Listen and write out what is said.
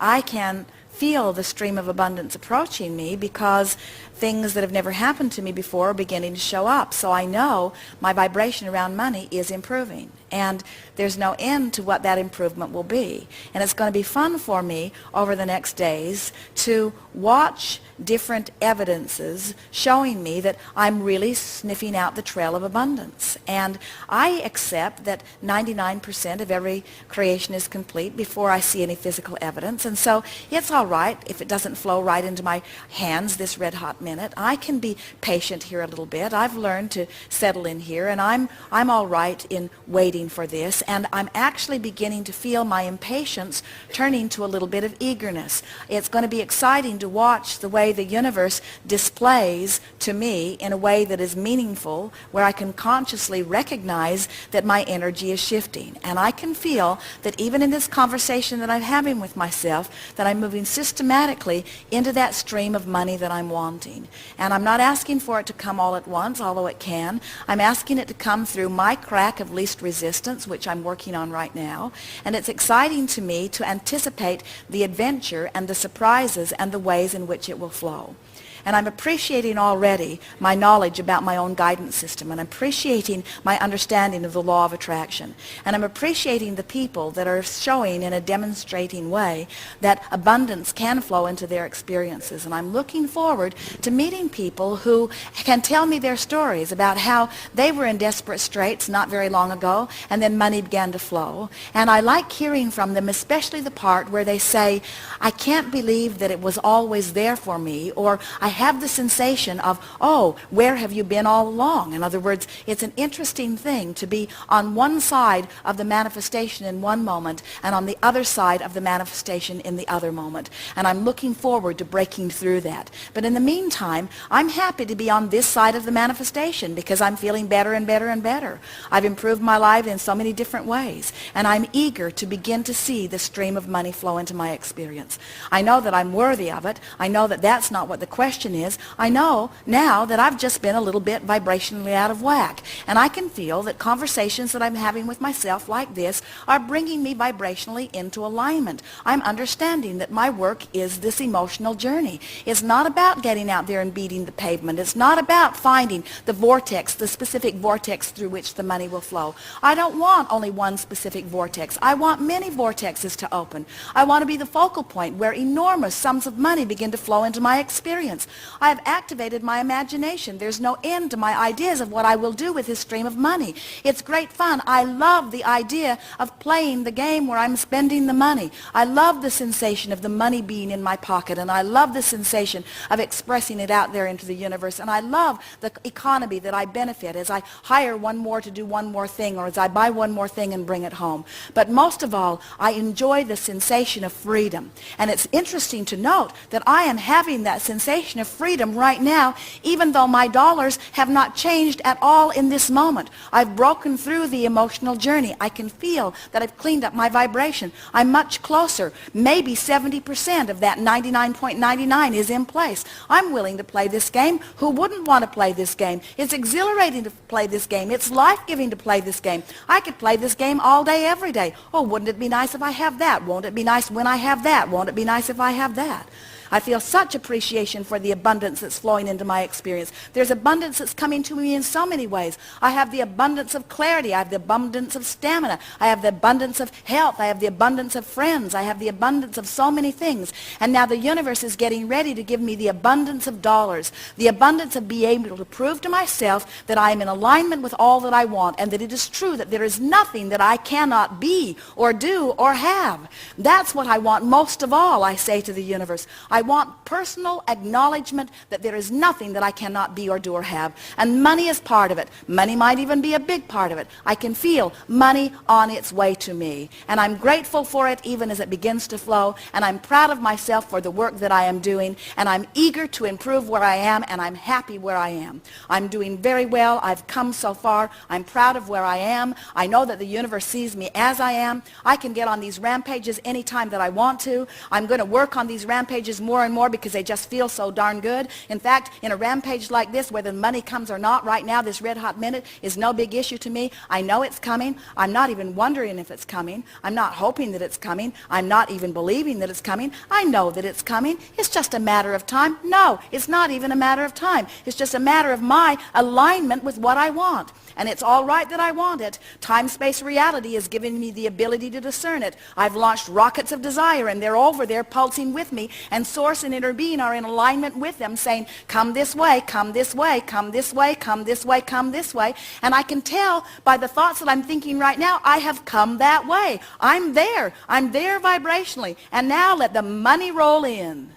I can feel the stream of abundance approaching me because things that have never happened to me before are beginning to show up. So I know my vibration around money is improving. And there's no end to what that improvement will be. And it's going to be fun for me over the next days to watch different evidences showing me that I'm really sniffing out the trail of abundance. And I accept that 99% of every creation is complete before I see any physical evidence. And so it's all right if it doesn't flow right into my hands this red hot minute. I can be patient here a little bit. I've learned to settle in here, and I'm all right in waiting for this, and I'm actually beginning to feel my impatience turning to a little bit of eagerness. It's going to be exciting to watch the way the universe displays to me in a way that is meaningful, where I can consciously recognize that my energy is shifting. And I can feel that even in this conversation that I'm having with myself, that I'm moving systematically into that stream of money that I'm wanting. And I'm not asking for it to come all at once, although it can. I'm asking it to come through my crack of least resistance, which I'm working on right now. And it's exciting to me to anticipate the adventure and the surprises and the ways in which it will flow. And I'm appreciating already my knowledge about my own guidance system, and I'm appreciating my understanding of the law of attraction. And I'm appreciating the people that are showing in a demonstrating way that abundance can flow into their experiences. And I'm looking forward to meeting people who can tell me their stories about how they were in desperate straits not very long ago, and then money began to flow. And I like hearing from them, especially the part where they say, I can't believe that it was always there for me, or I have the sensation of, oh, where have you been all along? In other words, it's an interesting thing to be on one side of the manifestation in one moment and on the other side of the manifestation in the other moment. And I'm looking forward to breaking through that. But in the meantime, I'm happy to be on this side of the manifestation because I'm feeling better and better and better. I've improved my life in so many different ways, and I'm eager to begin to see the stream of money flow into my experience. I know that I'm worthy of it. I know that that's not what the question is. I know now that I've just been a little bit vibrationally out of whack, and I can feel that conversations that I'm having with myself like this are bringing me vibrationally into alignment. I'm understanding that my work is this emotional journey. It's not about getting out there and beating the pavement. It's not about finding the vortex, the specific vortex through which the money will flow. I don't want only one specific vortex. I want many vortexes to open. I want to be the focal point where enormous sums of money begin to flow into my experience. I have activated my imagination. There's no end to my ideas of what I will do with this stream of money. It's great fun. I love the idea of playing the game where I'm spending the money. I love the sensation of the money being in my pocket, and I love the sensation of expressing it out there into the universe, and I love the economy that I benefit as I hire one more to do one more thing, or as I buy one more thing and bring it home. But most of all, I enjoy the sensation of freedom. And it's interesting to note that I am having that sensation of freedom right now, even though my dollars have not changed at all in this moment. I've broken through the emotional journey. I can feel that I've cleaned up my vibration. I'm much closer. Maybe 70% of that 99.99 is in place. I'm willing to play this game. Who wouldn't want to play this game? It's exhilarating to play this game. It's life-giving to play this game. I could play this game all day, every day. Oh, wouldn't it be nice if I have that? Won't it be nice when I have that? Won't it be nice if I have that? I feel such appreciation for the abundance that's flowing into my experience. There's abundance that's coming to me in so many ways. I have the abundance of clarity. I have the abundance of stamina. I have the abundance of health. I have the abundance of friends. I have the abundance of so many things. And now the universe is getting ready to give me the abundance of dollars, the abundance of being able to prove to myself that I am in alignment with all that I want, and that it is true that there is nothing that I cannot be or do or have. That's what I want most of all, I say to the universe. I want personal acknowledgement that there is nothing that I cannot be or do or have. And money is part of it. Money might even be a big part of it. I can feel money on its way to me. And I'm grateful for it even as it begins to flow. And I'm proud of myself for the work that I am doing. And I'm eager to improve where I am, and I'm happy where I am. I'm doing very well. I've come so far. I'm proud of where I am. I know that the universe sees me as I am. I can get on these rampages anytime that I want to. I'm going to work on these rampages more more and more because they just feel so darn good. In fact, in a rampage like this, whether the money comes or not right now, this red hot minute is no big issue to me. I know it's coming. I'm not even wondering if it's coming. I'm not hoping that it's coming. I'm not even believing that it's coming. I know that it's coming. It's just a matter of time. No, it's not even a matter of time. It's just a matter of my alignment with what I want. And it's all right that I want it. Time-space reality is giving me the ability to discern it. I've launched rockets of desire, and they're over there pulsing with me, and Source and Inner Being are in alignment with them, saying, come this way, come this way, come this way, come this way, come this way. And I can tell by the thoughts that I'm thinking right now, I have come that way. I'm there. I'm there vibrationally. And now let the money roll in.